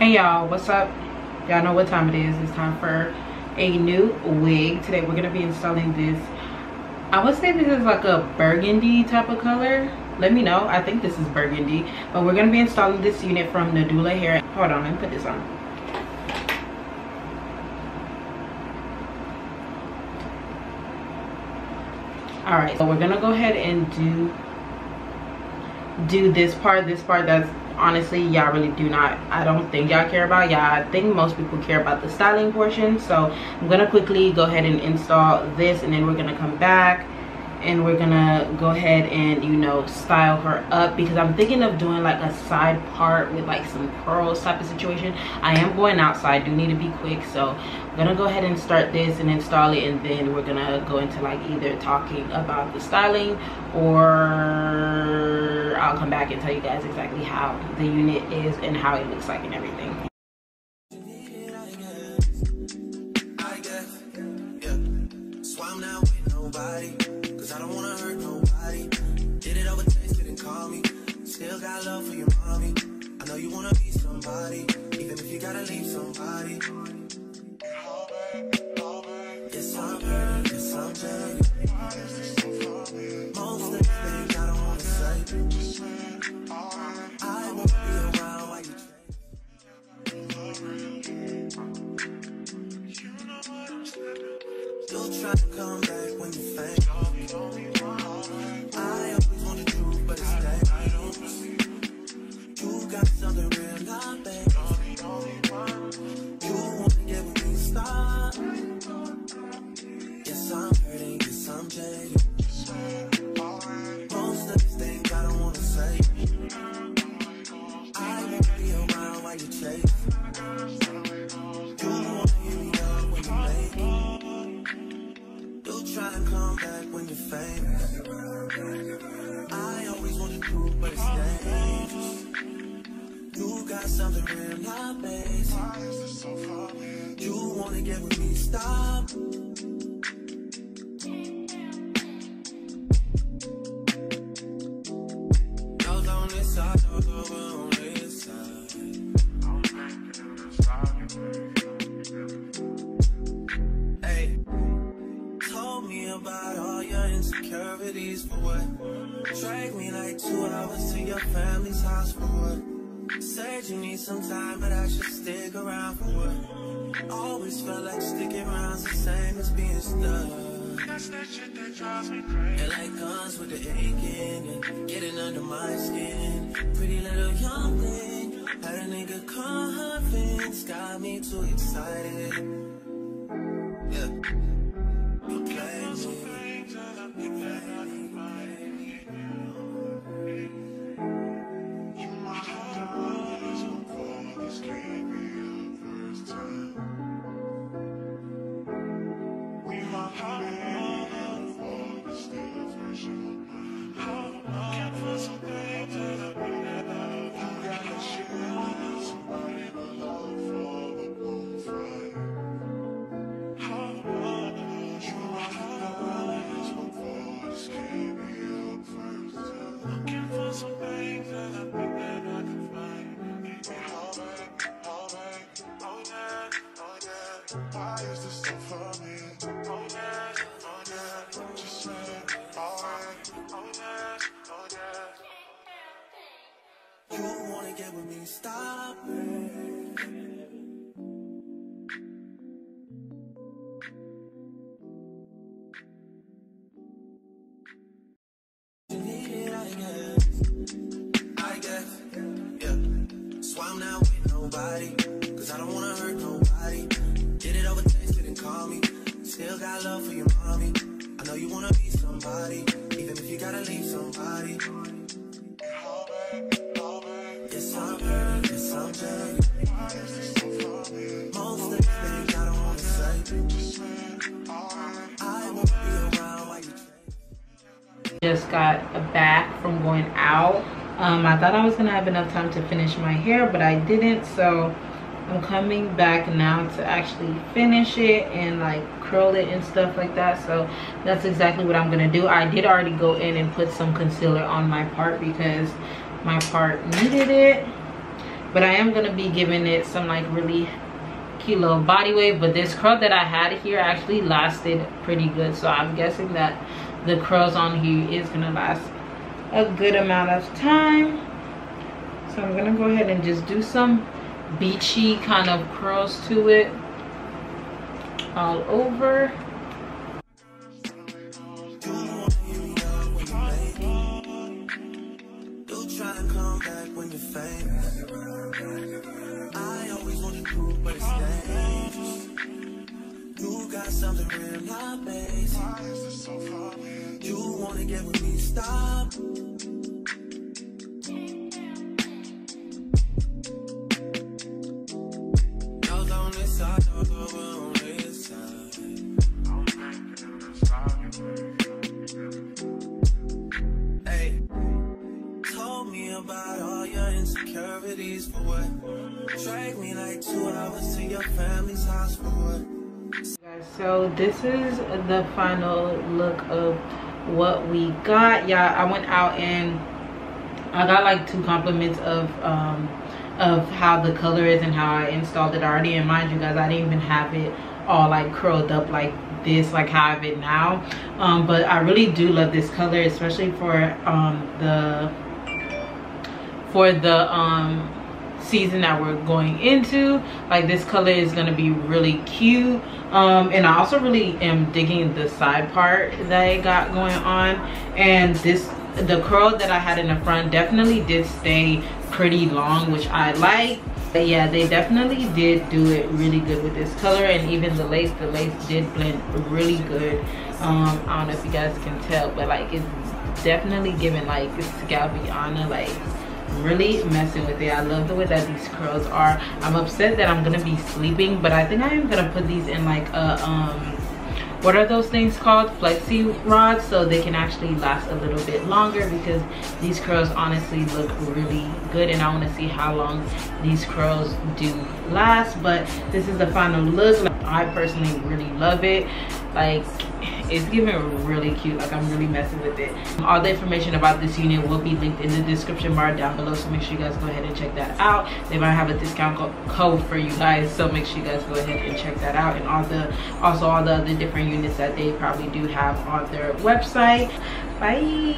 Hey y'all, what's up? Y'all know what time it is. It's time for a new wig. Today we're gonna be installing this. I would say this is like a burgundy type of color. Let me know. I think this is burgundy, but we're gonna be installing this unit from Nadula Hair. Hold on, let me put this on. All right, so we're gonna go ahead and do this part that's honestly y'all really do not, I don't think y'all care about. I think most people care about the styling portion. So I'm gonna quickly go ahead and install this, and then we're gonna come back and we're gonna go ahead and, you know, style her up, because I'm thinking of doing like a side part with like some curls type of situation. I am going outside, do need to be quick, so I'm gonna go ahead and start this and install it, and then we're gonna go into like either talking about the styling, or I'll come back and tell you guys exactly how the unit is and how it looks like and everything. I don't wanna hurt nobody. Did it over text, didn't call me. Still got love for your mommy. I know you wanna be somebody, even if you gotta leave somebody. Yes, I'm hurt, yes, I'm jaded. Most of the things I don't wanna say. I won't be around while you change. You'll try to come back when you faint. I always want the truth, but it's dangerous. You got something real, not bad. You wanna get with me, stop. Yes, I'm hurting, yes, I'm jaded. Most of these things I don't wanna say. I won't be around while you chase. You wanna hear me up when you make it. You'll try to come back when you're famous. I always want the truth, but it's dangerous. You got something real, not basic. You wanna get with me, stop. Those on this side, those over on this side. Hey, told me about all your insecurities, for what? Drag me like 2 hours to your family's house, for what? Said you need some time, but I should stick around, for what? Always felt like sticking around's the same as being stuck. That's that shit that drives me crazy. And like guns with the aching and getting under my skin. Pretty little young thing, had a nigga convinced, got me too excited. Yeah. You play me. You wanna get with me, stop it. You need it, I guess, yeah. So I'm not with nobody, cause I don't wanna hurt nobody. Did it over text, didn't call me. Still got love for your mommy. I know you wanna be somebody, even if you gotta leave somebody. Yes, I'm hurt, yes, I'm jaded. Most of the things I don't wanna say. I won't be around while you change. Just got back from going out. I thought I was gonna have enough time to finish my hair, but I didn't, so I'm coming back now to actually finish it and like curl it and stuff like that. So that's exactly what I'm gonna do. I did already go in and put some concealer on my part because my part needed it. but I am gonna be giving it some like really cute little body wave. But this curl that I had here actually lasted pretty good, so I'm guessing that the curls on here is gonna last a good amount of time. So I'm gonna go ahead and just do some beachy kind of curls to it all over. I always want to prove, but it's dangerous. You got something real, not basic. You wanna get with me, stop. Y'all on this side, y'all on this side. Hey, told me about all your insecurities for what? Drag me like 2 hours to your family's house for what? So this is the final look of what we got. Yeah, I went out and I got like 2 compliments of how the color is and how I installed it already. And mind you guys, I didn't even have it all like curled up like this, like how I have it now. But I really do love this color, especially for the season that we're going into. Like this color is going to be really cute. And I also really am digging the side part that it got going on. And the curl that I had in the front definitely did stay pretty long, which I like. But yeah, they definitely did do it really good with this color. And even the lace did blend really good. I don't know if you guys can tell, but like it's definitely giving like Scalpiana, like really messing with it. I love the way that these curls are. I'm upset that I'm gonna be sleeping, but I think I am gonna put these in like a what are those things called, flexi rods, so they can actually last a little bit longer, because these curls honestly look really good and I want to see how long these curls do last. But this is the final look. Like, I personally really love it. Like it's giving really cute. Like I'm really messing with it. All the information about this unit will be linked in the description bar down below, so make sure you guys go ahead and check that out. They might have a discount code for you guys, so make sure you guys go ahead and check that out. And also all the other different units that they probably do have on their website. Bye.